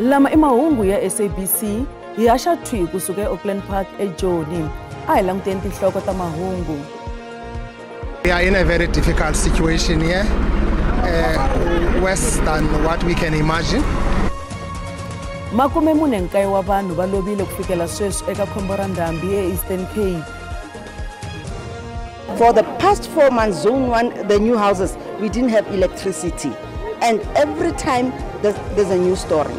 Lama imahungu ya SABC hiyaxa thwi kusuka eAuckland Park eJoni. A hi languteni tinhloko ta mahungu. We are in a very difficult situation here, worse than what we can imagine. Makume mune nkaye wa vanhu va lovile ku fikela sweswi eka khombo ra ndhambi eEastern Cape. For the past 4 months, Zone 1, the new houses, we didn't have electricity. And every time there's a new story.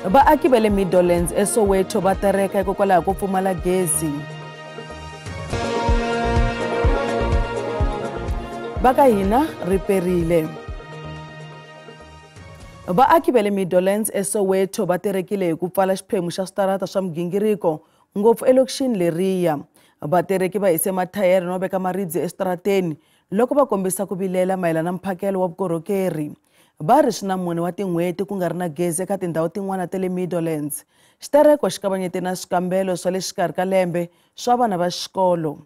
Vaaki va le Meadowlands eSoweto va tereka hikokwalaho ko pfumala gezi. Vaka hina riperile. Vaaki va le Meadowlands eSoweto va terekile hi ku pfala xiphemu xa switarata swa migingiriko ngopfu elokixini leriya. Vatereki va hise mathayere no veka maribye eswitarateni loko va kombisa ku vilela mayelana na mphakelo wa vukorhokeri. Va ri swi na mune wa tin'hweti ku nga ri na gezi eka tindhawu tin'wana ta le Meadowlands. Xitereko xi kavanyete na swikambelo swa le xikarhi ka lembe swa vana va xikolo.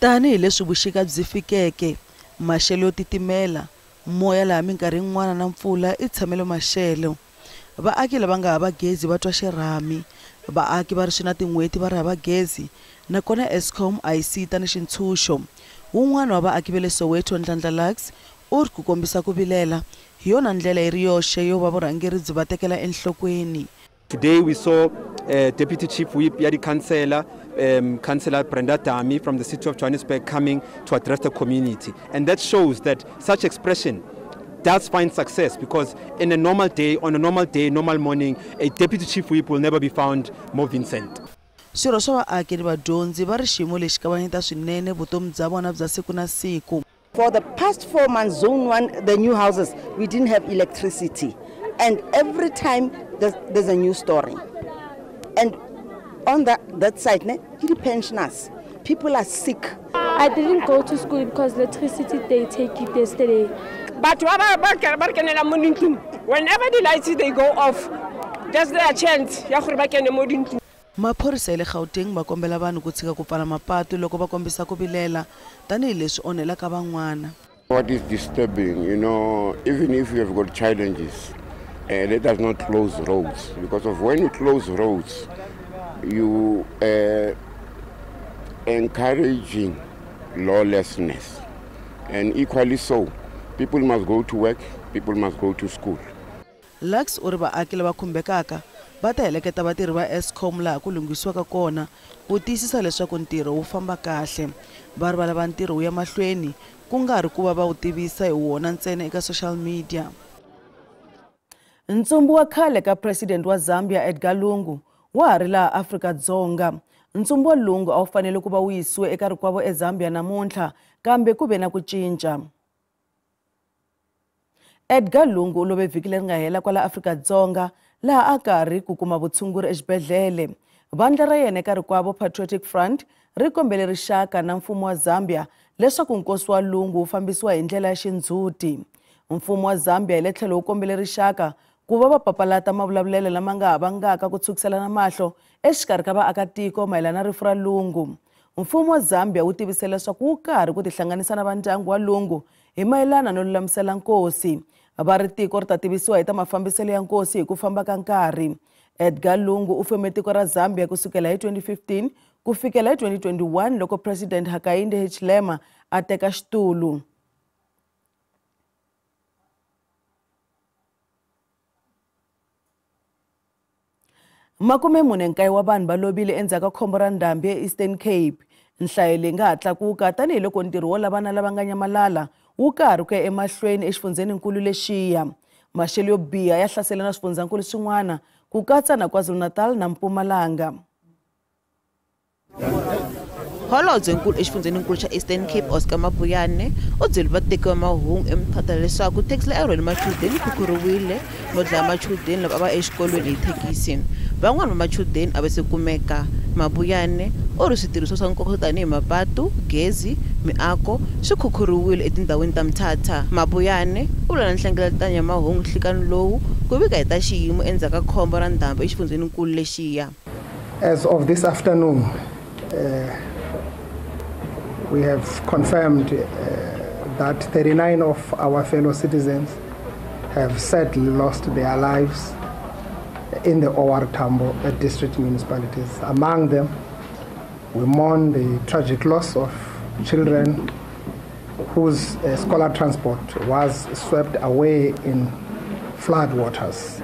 Tanihi leswi vuxika byi fikeke, maxelo yo titimela, moya laha minkarhi yin'wana na mpfula i tshamelo maxelo. Vaaki lava nga hava gezi va twa xirhami. Vaaki va ri swi na tin'hweti va ri hava gezi, nakona Eskom a yi sita ni xintshunxo. Wun'wana wa vaaki va le Soweto Nhlanhla Lux u ri ku kombisa ku vilela hi yona ndlela yi ri yoxe yo va vurhangeri byi va tekela enhlokweni. Today we saw Deputy Chief Whip Yadi Councillor Brenda Dami from the city of Johannesburg coming to address the community, and that shows that such expression does find success, because in a normal day, on a normal day, normal morning, a Deputy Chief Whip will never be found more Vincent. Swirho swa vaaki ni vadyondzi va ri xiyimo lexi kavanyeta swinene vutomi bya vona bya siku na siku. For the past 4 months, Zone 1, the new houses, we didn't have electricity. And every time there's a new story. And on that side, the pensioners, people are sick. I didn't go to school because electricity they take it yesterday. But whenever the lights they go off, there's a chance. Maphorisa ya le Gauteng va kombela vanhu ku tshika ku pfala mapatu loko va kombisa ku vilela tanihileswi onhelaka van'wana. What is disturbing, even if you have got challenges, let us not close roads, because of when you close roads, you encouraging lawlessness, and equally so, people must go to work, people must go to school. Lux u ri vaaki lava khumbekaka va ta heleketa vatirhi va Eskom laha ku lunghisiwaka kona ku tiyisisa leswaku ntirho wu famba kahle. Va ri va lava ntirho wu ya mahlweni ku nga ri ku va va wu tivisa hi wona ntsena eka social media. Ntsumbu wa khale ka president wa Zambia Edgar Lungu wa ha ri laha Afrika-Dzonga. Ntsumbu wa Lungu a wu fanele ku va wu yisiwe eka rikwavo eZambia namuntlha, kambe ku ve na ku cinca. Edgar Lungu u love vhiki leri nga hela kwala Afrika-Dzonga laha a karhi ku kuma vutshunguri exibedhlele. Vandla ra yena eka rikwavo Patriotic Front ri kombele rixaka na mfumo wa Zambia leswaku nkosi wa Lungu wu fambisiwa hi ndlela ya xindzhuti. Mfumo wa Zambia hi le tlhelo wu kombele rixaka ku va va papalata mavulavulelo lama nga vangaka ku tshukiselana mahlo exikarhi ka vaakatiko mayelana na rifu ra Lungu. Mfumo wa Zambia wu tivise leswaku wu karhi ku tihlanganisa na vandyangu wa Lungu hi mayelana no lulamisela nkosi. Va ri tiko ri ta tivisiwa hi ta mafambiselo ya nkosi hi ku famba ka nkarhi. Edgar Lungu u feme tiko ra Zambia kusukela hi 2015 ku fikela hi 2021 loko President Hakainde Hichilema a teka xitulu. Makume mune nkaye wa vanhu va lovile endzhaku ka khombo ra ndhambi eEastern Cape. Nhlayo leyi nga ha tlakuka tanihiloko ntirho wo lavana lava nga nyamalala wu karhi ku ya emahlweni exifundzeninkulu lexiya. Maxelo yo biha ya hlasele na swifundzankulu swin'wana ku katsa na KwaZulu-Natal na Mpumalanga. Holobyenkulu exifundzeninkulu xa Eastern Cape Oscar Mabuyane u byele vateki va mahungu eMthatha leswaku thekisi leyi a rhwele machudeni khukhuriwile no dlaya machudeni lava a va exikolweni hi thekisi. Van'wana va machudeni a va se kumeka. Mabuyane u ri switirhisiwa swa nkoka tanihi mapatu, gezi, miako swi khukhuriwile etindhawini ta Mthatha. Mabuyane u vula na nhlengeletano ya mahungu nhlikani lowu ku vika hi ta xiyimo endzhaku ka khombo ra ndhambi exifundzeninkulu lexiya. As of this afternoon, we have confirmed that 39 of our fellow citizens have sadly lost their lives in the OR Tambo district municipalities. Among them, we mourn the tragic loss of children whose scholar transport was swept away in flood waters.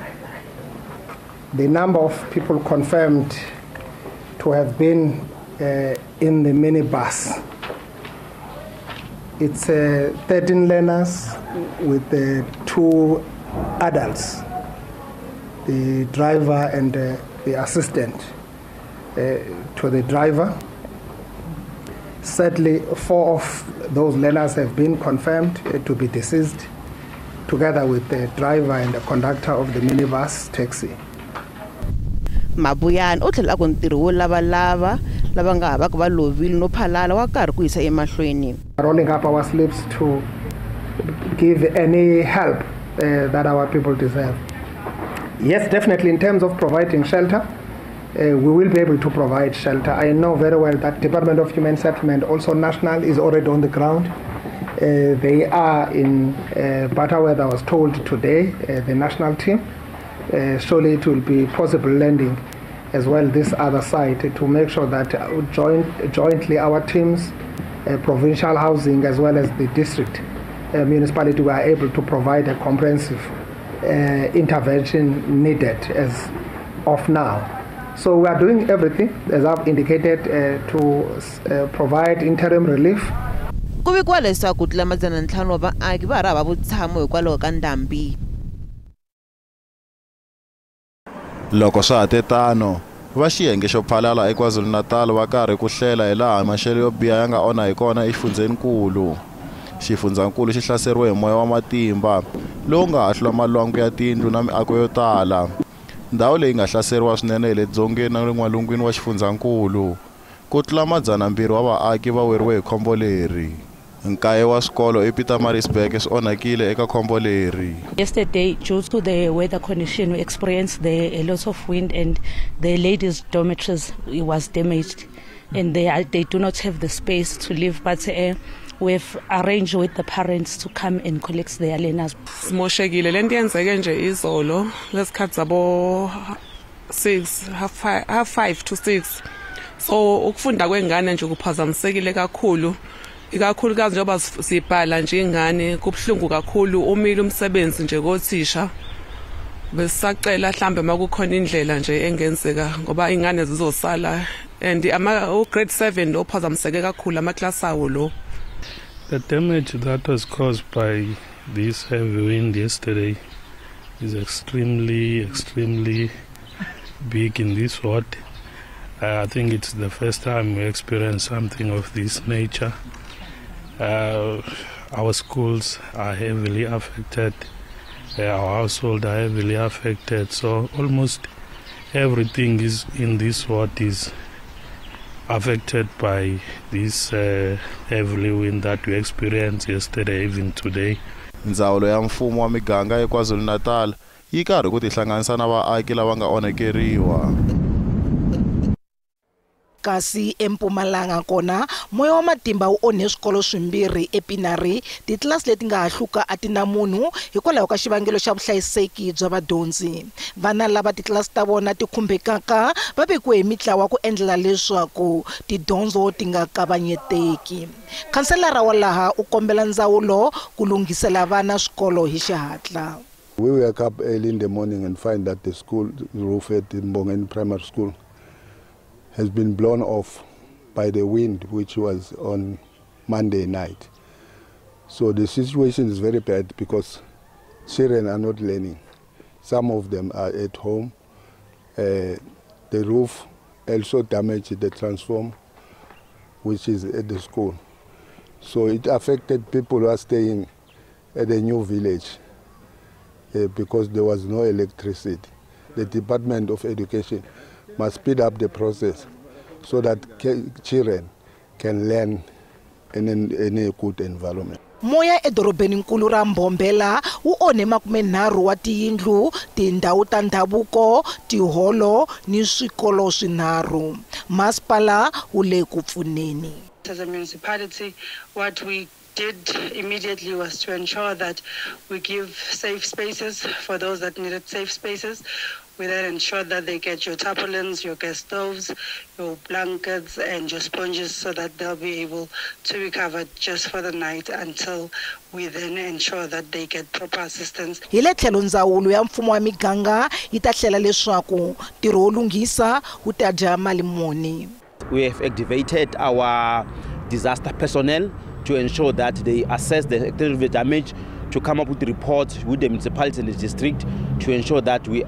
The number of people confirmed to have been in the minibus, it's 13 learners with 2 adults, the driver and the assistant to the driver. Sadly, 4 of those learners have been confirmed to be deceased, together with the driver and the conductor of the minibus taxi. Mabuyane o tlhela ku ntirho wo lava nga havaka va lovile no phalala wa karhi ku yisa emahlweni. Rolling up our sleeves to give any help that our people deserve. Yes, definitely in terms of providing shelter, we will be able to provide shelter. I know very well that Department of Human Settlement, also national, is already on the ground. They are in Butterworth, I was told today, the national team. Surely it will be possible landing as well this other side to make sure that jointly our teams, provincial housing as well as the district municipality were able to provide a comprehensive intervention needed as of now. So we are doing everything, as I've indicated, to provide interim relief. Ku vikiwa leswaku tlula 500 wa vaaki va hava vutshamo hikwalaho ka ndhambi. Loko swa hatetano va xiyenge xo phalala eKwaZulu-Natal va karhi ku hlela hi laha maxelo yo biha ya nga onha hi kona exifundzeninkulu. Xifundzakulu xi hlaseriwe hi moya wa matimba lowu nga hahlula malwangu ya tindlu na miako yo tala. Ndhawu leyi nga hlaseriwa swinene hi le dzongeni na le n'walungwini wa xifundzakulu. Ku tlula 200 wa vaaki va weriwe hi khombo leri. Nkaye wa swikolo ePietermaritzburg swi onhakile eka khombo leri. Yesterday, due to the weather condition, we experienced a lot of wind and the ladies' dormitories was damaged, and they do not have the space to live. But we've arranged with the parents to come and collect their learners. Simoshekile lento yenzeke nje izolo lesikhathi zabo 6 half 5 to 6. So ukufunda kwengane nje kuphazamisekile kakhulu. Ikakhulukazi njengoba sibhala nje ingane kubhlungu kakhulu umile umsebenzi nje kothisha. Besisacela mhlambe makukhona indlela nje engenzeka ngoba ingane zizosala and grade 7 ophazamiseke kakhulu amaclass awo lo. The damage that was caused by this heavy wind yesterday is extremely big in this ward. I think it's the first time we experience something of this nature. Our schools are heavily affected, our household are heavily affected, so almost everything is in this ward is affected by this heavy wind that we experienced yesterday, even today. Ndzawulo ya mfumo wa miganga eKwaZulu-Natal yi karhi ku tihlanganisa na vaaki lava nga onhakeriwa. Kasi eMpumalanga kona moya wa matimba wu onhe swikolo swimbirhi ePinari. Titlilasi leti nga hahluka a ti na munhu hikwalaho ka xivangelo xa vuhlayiseki bya vadyondzi. Vana lava titlilasi ta vona ti khumbekaka va vekiwe hi mitlawa ku endlela leswaku tidyondzo ti nga kavanyeteki. Khanselara wa laha u kombela ndzawulo ku lunghisela vana swikolo hi xihatla. We wake up early in the morning and find that the school roof at Mbongeni Primary School has been blown off by the wind, which was on Monday night. So the situation is very bad because children are not learning. Some of them are at home. The roof also damaged the transformer, which is at the school. So it affected people who are staying at the new village because there was no electricity. The Department of Education must speed up the process so that children can learn in a good environment. Moya edorobeni nkulu ra Mbombela wu onhe 30 wa tiyindlu, tindhawu ta ndhavuko, tiholo ni swikolo swinharhu. Masipala wu le ku pfuneni. As a municipality, what we did immediately was to ensure that we give safe spaces for those that needed safe spaces. We then ensured that they get your tarpaulins, your gas stoves, your blankets, and your sponges so that they'll be able to be covered just for the night until we then ensure that they get proper assistance. Hi le tlhelo ndzawulo ya mfumo wa miganga yi ta hlela leswaku ntirho wo lunghisa wu ta dya mali muni. We have activated our disaster personnel to ensure that they assess the extent of the damage, to come up with reports with the municipality and the district to ensure that we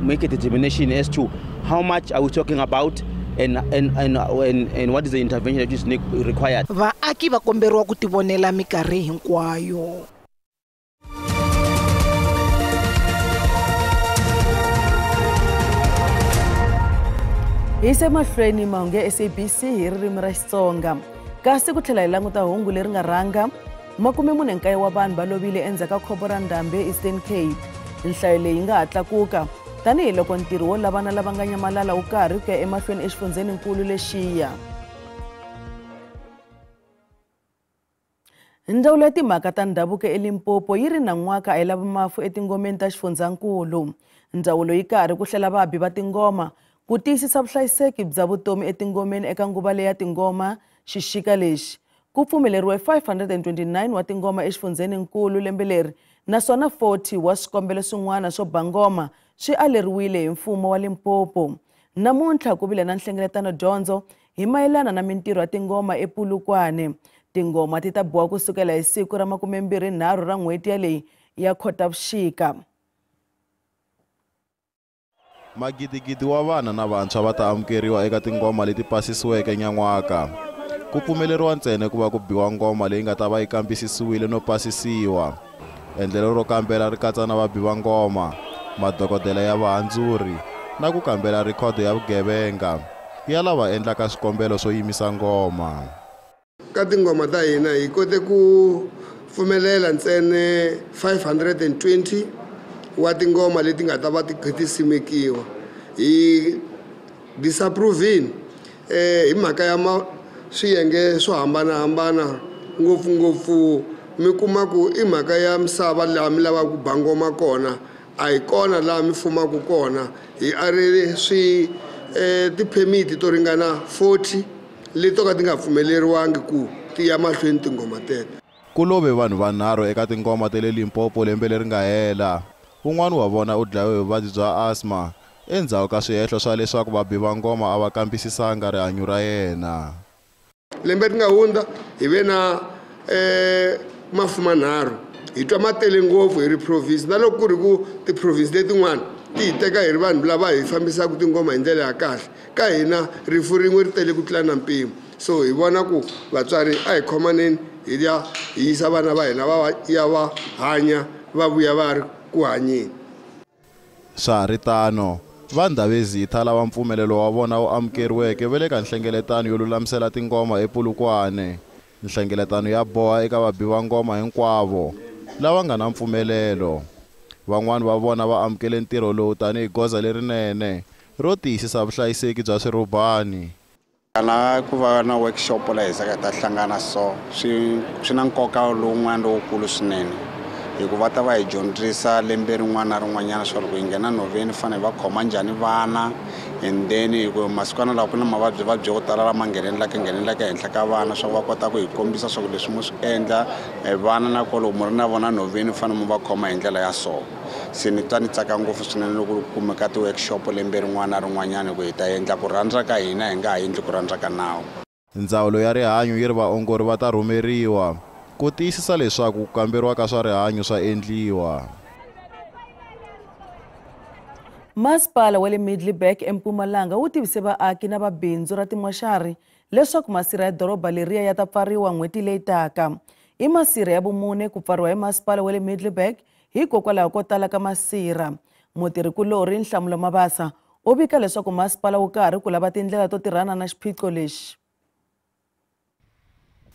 make a determination as to how much are we talking about and what is the intervention that is required. Vaaki va komberiwa ku tivonela mikarhi hinkwayo. Hi se mahlweni mahungu ya SABC hi ririmi ra Xitsonga. Kasi ku tlhela hi languta hungu leri nga rhanga 49 wa vanhu va lovile endzhaku ka khombo ra ndhambi eEastern Cape. Nhlayo leyi nga ha tlakuka tanihiloko ntirho wo lavana lava nga nyamalala wu karhi ku ya emahlweni exifundzeninkulu lexiya. Ndzawulo ya timhaka ta ndhavuko eLimpopo yi ri na n'waka a yi lava mafu etingomeni ta xifundzhankulu. Ndzawulo yi karhi ku hlela vabi va tingoma ku tiyisisa vuhlayiseki bya vutomi etingomeni eka nguva leya tingoma xixika lexi. Ku pfumeleriwe 529 wa tingoma exifundzeninkulu lembe leri naswona 40 wa swikombelo swin'wana swo bangoma swi aleriwile hi mfumo wa Limpopo. Namuntlha ku vile na nhlengeletano dyondzo hi mayelana na mintirho ya tingoma ePulukwane. Tingoma ti ta boha kusukela hi siku ra 23 ra n'hweti ya leyi ya Khotavuxika. Magidigidi wa vana na vantshwa va ta amukeriwa eka tingoma leti pasisiweke nyan'waka. Ku pfumeleriwa ntsena ku va ku biwa ngoma leyi nga ta va yi kambisisiwile no pasisiwa. Endlelo ro kambela ri katsa na vabiwa ngoma, madokodela ya vahandzuri na ku kambela rikhodo ya vugevenga ya lava endlaka swikombelo swo yimisa ngoma. Ka tingoma ta hina hi kote ku pfumelela ntsena 520 wa tingoma leti nga ta va ti simekiwa. Hi disapproving hi mhaka ya swiyenge swo hambanahambana ngopfungopfu mi kuma ku i mhaka ya misava laha mi lavaka ku bangoma kona a hi kona laha mi fumaku kona. Hi arile tiphemiti to ringana 40 leti to ka ti nga pfumeleriwangi ku ti ya mahlweni tingoma teto. Ku love vanhu vanharhu eka tingoma ta le Limpopo lembe leri nga hela. Un'wana wa vona u dlayiwe hi vuvabyi bya asthma endzhaku ka swihehlo swa leswaku vabiva ngoma a va kambisisanga rihanyo ra yena. Lembe ri nga hundza hi ve na mafu manharhu hi twa matele ngopfu hi ri province na loko ku ri ku ti-province letin'wana ti hi teka hi ri vanhu lava hi fambisaka tingoma hi ndlela ya kahle. Ka hina rifu rin'we ri tele ku tlula na mpimo, so hi vona ku vatswari a hi khomaneni hi ya hi yisa vana va hina va hanya va vuya va ri ku hanyeni. Swa ha ri tano Vandhavezitha lava mpfumelelo wa vona wu amukeriweke ve le ka nhlengeletano yo lulamisela tingoma ePulukwane. Nhlengeletano ya boha eka vabiva ngoma hinkwavo lava nga na mpfumelelo. Van'wana va vona va amukele ntirho lowu tanihi goza lerinene ro tiyisisa vuhlayiseki bya swirhubani. Kana ku va na workshop la hi ta hlangana swi na nkoka lowun'wana lowukulu swinene. Hikuva ta va hi dyondzisa lembe rin'wana na rin'wanyana swa loko hi nghena noveni fanele va khoma njhani vana, and then masikwana lawa ku na mavabyi yo tala lama nghenelelaka ehenhla ka vana swa va kota ku hi kombisa swa ku leswi mo swi endla vana na kwalomu mu ri na vona noveni fanele mu va khoma hi ndlela ya so. Se ni twa ni tsaka ngopfu swinene loko kumeka ti-workshop lembe rin'wana na rin'wanyana ku hi ta endla ku rhandza ka hina hi nga ha endli ku rhandza ka nawu. Ndzawulo ya rihanyo yi ri vaongori va ta rhumeriwa ku tiyisisa leswaku ku kamberiwa ka swa rihanyo swa endliwa. Masipala wa le Middelburg eMpumalanga wu tivise vaaki na vabindzu ra timoxari leswaku masirha ya doroba leriya ya ta pfariwa n'hweti leyi taka. I masirha ya vumune ku pfariwa hi masipala wa le Middelburg hikokwalaho ko tala ka masirha. Mutirhikulori Nhlamulo Mabasa u vika leswaku masipala wu karhi ku lava tindlela to tirhana na xiphiqo lexi.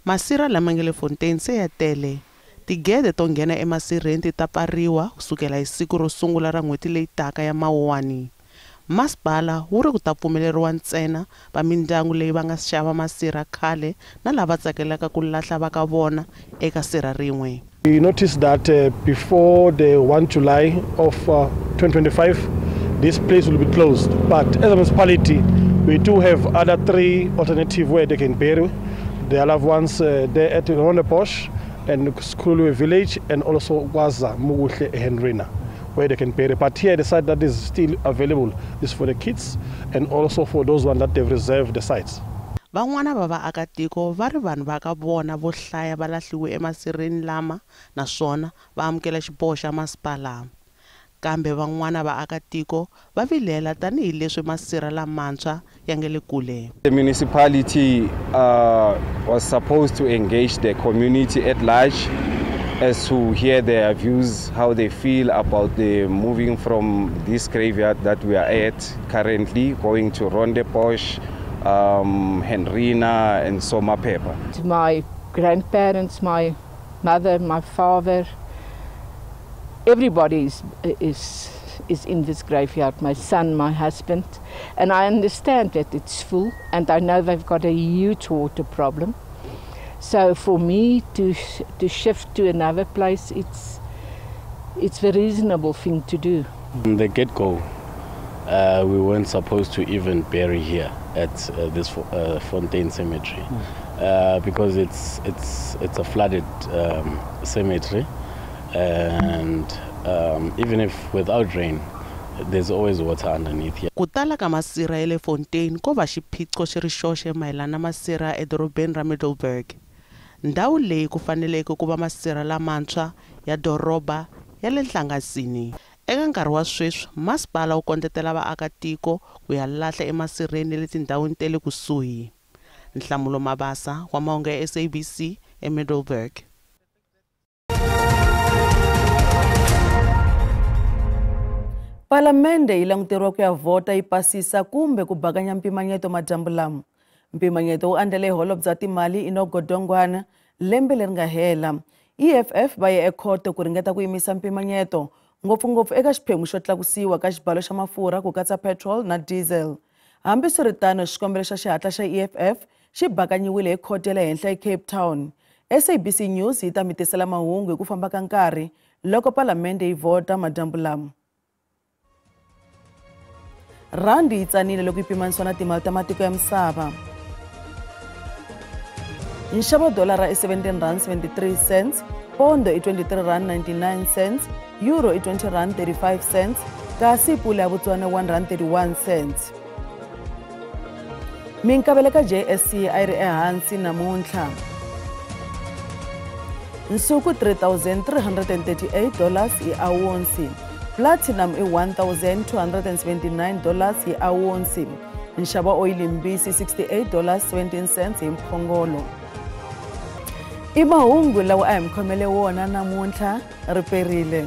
Masirha lama nga le Fontaine se ya tele. Tigede to nghena emasirheni ti ta pfariwa kusukela hi siku ro sungula ra n'hweti leyi taka ya Mawuwani. masipala wu ri ku ta pfumeleriwa ntsena va mindyangu leyi va nga xava masirha khale na lava tsakelaka ku lahla va ka vona eka sirha rin'we. We noticed that before the 1 July of 2025, this place will be closed. But as a municipality, we do have other 3 alternatives where they can bury their loved ones there at Rondebosch and Skuluwe village, and also Waza, Muguhle, Henrina, where they can bury. But here the site that is still available is for the kids and also for those ones that they've reserved the sites. Van'wana va vaakatiko va ri vanhu va ka vona vo hlaya va lahliwe emasirheni lama naswona va amukela xiboho xa masipala. Kambe van'wana vaakatiko va vilela tanihi leswi masirha lamantshwa ya nga le kule. The municipality was supposed to engage the community at large as to hear their views, how they feel about the moving from this graveyard that we are at currently, going to Rondebosch, Henrina and Somapepa. My grandparents, my mother, my father, everybody is in this graveyard, my son, my husband, and I understand that it's full and I know they've got a huge water problem. So for me to shift to another place, it's the reasonable thing to do. From the get-go, we weren't supposed to even bury here at this Fontaine Cemetery because it's a flooded cemetery, and even if without rain, there's always water underneath here. Ku tala ka masirha ya le Fontaine ko va xiphiqo xi ri xoxe mayelana na masirha edorobeni ra Middelburg. Ndhawu leyi ku faneleke ku va masirha lamantshwa ya doroba ya le nhlangasini. Eka nkarhi wa sweswi masipala wu kondletela vaakatiko ku ya lahla emasirheni le tindhawini tele kusuhi. Nhlamulo Mabasa wa mahungu ya SABC eMiddelburg. Palamende yi languteriwa ku ya vota yi pasisa kumbe ku bakanya mpimanyeto madyambu lama. Mpimanyeto wu andlele Holobye bya Timali Enoch Godongwana lembe leri nga hela. EFF va ye ekhoto ku ringeta ku yimisa mpimanyeto ngopfungopfu eka xiphemu xo tlakusiwa ka xibalo xa mafurha ku katsa petrol na diesel. Hambiswiritano xikombelo xa xihatla xa EFF xi bakanyiwile hi khoto ya le henhla eCape Town. SABC News yi ta mi tisela mahungu hi ku famba ka nkarhi loko palamende yi vota madyambu lama. Randi yi tsanile loko yi pimanisiwa na timali ta matiko ya misava. Nxavo dolara i 17.73 R, pondo i 23.99 R, euro i 20.35 R, kasi pula ya Botswana 1.31 R. Minkavelo ka JSC a yi ri ehansi namuntlha. Nsuku $3,338 hi awunsi. Platinum i $1,279 hi awunsi. Nxavo oil mbisi $68.17 hi mphongolo. I mahungu lawa a hi mkhomele wona namuntlha riperile.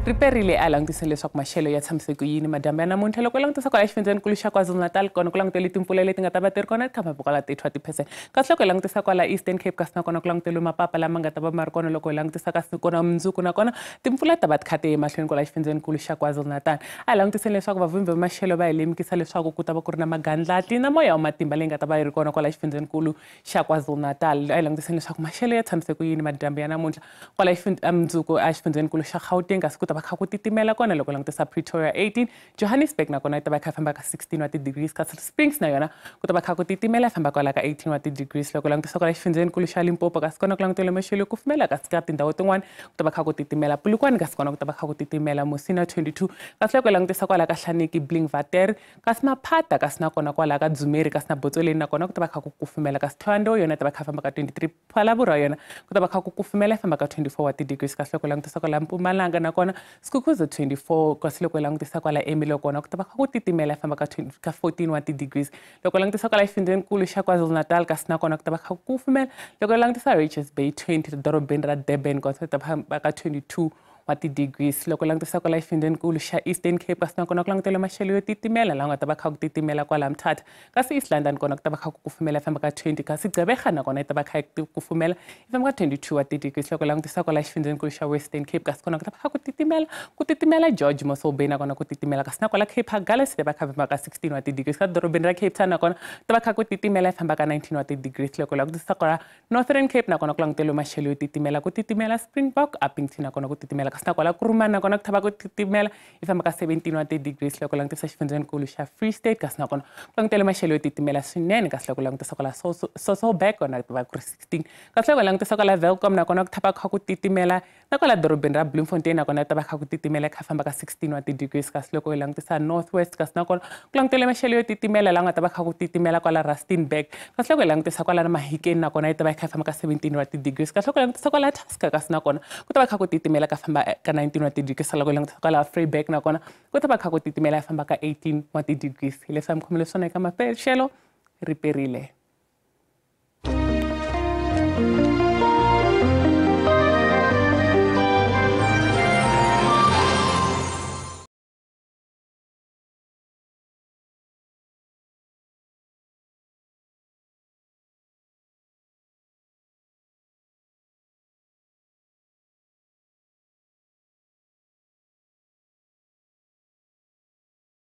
Riperile a langutisa leswaku maxelo ya tshamiseke ku yini madyambu ya namuntlha loko langutisa kwala exifundzenikulu xa KwaZulu-Natal kona ku langutele timpfula leti nga ta va ti ri kona ti khamba kwala 30%. Kasi loko hi langutisa kwala Eastern Cape kasi nakona ku languteliwe mapapa lama nga ta va ma ri kona loko hi langutisa kasi kona mundzuku nakona timpfula ta va ti khate emahlweni kwala exifundzenikulu xa KwaZulu-Natal. A hi langutiseni leswaku vavumbi va maxelo va hi lemukisa leswaku ku ta va ku ri na magandlati na moya wa matimba leyi nga ta va yi ri kona kwala exifundzenikulu xa KwaZulu-Natal. A hi langutiseni leswaku maxelo ya tshamiseke ku yini madyambu ya namuntlha kwala mundzuku a xifundzenikulu xa Gauteng kasi ku ta va kha ku titimela kona loko langutisa Pretoria 18, Johannesburg nakona yi ta va kha famba ka 16 wa ti-degrees kasi Springs na yona ku ta va kha ku titimela famba kwala ka 18 wa ti-degrees loko langutisa kwala xifundzenikulu xa Limpopo kasi kona ku langutele maxelo ku fumela kasi ka tindhawu tin'wana ku ta va kha ku titimela Polokwane kasi kona ku ta va kha ku titimela Musina 22 kasi loko langutisa kwala ka Hlaniki Blingvater kasi Maphata kasi nakona kwala ka Dzumeri kasi na Botsweleni nakona ku ta va kha ku kufumela kasi Thohoyandou yona ta va kha famba ka 23 Phalaborwa yona ku ta va kha ku kufumela famba ka 24 wa ti-degrees kasi loko langutisa kwala Mpumalanga nakona Skukuza 24 kasi loko langutisa kwala Emilo kona ku ta va kha ku titimela famba ka 14 wa ti-degrees loko langutisa kwala xifundzenikulu xa KwaZulu-Natal kasi nakona ku ta va kha ku kufumela loko langutisa Richards Bay 20 dorobeni ra Durban kona ku ta va famba ka 22 wa ti-degrees loko langutisa kwala exifundzenikulu xa Eastern Cape kasi nakona ku langutele maxelo yo titimela laha nga ta va kha ku titimela kwala Mthatha kasi East London kona ku ta va kha ku kufumela famba ka 20 kasi Gqeberha nakona yi ta va kha ku kufumela yi famba ka 22 wa ti-degrees loko langutisa kwala exifundzenikulu xa Western Cape kasi kona ku ta va kha ku titimela George Mossel Bay nakona ku titimela kasi nakwala Cape Hagala swi ta va kha famba ka 16 wa ti-degrees ka dorobeni ra Cape Town nakona ta va kha ku titimela yi famba ka 19 wa ti-degrees loko langutisa kwala Northern Cape nakona ku langutele maxelo yo titimela ku titimela Springbok Upington nakona ku titimela kasi nakwala Kurumani nakona ku ta va ku titimela yi famba ka 17 wa ti-degrees loko langutisa xifundzenikulu xa Free State kasi nakona ku langutele maxelo yo titimela swinene kasi loko langutisa kwala Sasolburg kona ku va ku ri 16 kasi loko langutisa kwala Welkom nakona ku ta va kha ku titimela na kwala dorobeni ra Bloemfontein nakona ta va kha ku titimela kha famba ka 16 wa ti-degrees kasi loko hi langutisa Northwest kasi nakona ku langutele maxelo yo titimela laha nga ta va kha ku titimela kwala Rustenburg kasi loko hi langutisa kwala na Mahikeng nakona yi ta va yi kha famba ka 17 wa ti-degrees kasi loko hi langutisa kwala Tusker kasi nakona ku ta va kha ku titimela ka famba ka 19 wa ti-degrees loko hi langutisa kwala Vryburg nakona ku ta va kha ku titimela ya famba ka 18 wa ti-degrees hi leswi a mi khomile swona eka maxelo ri perile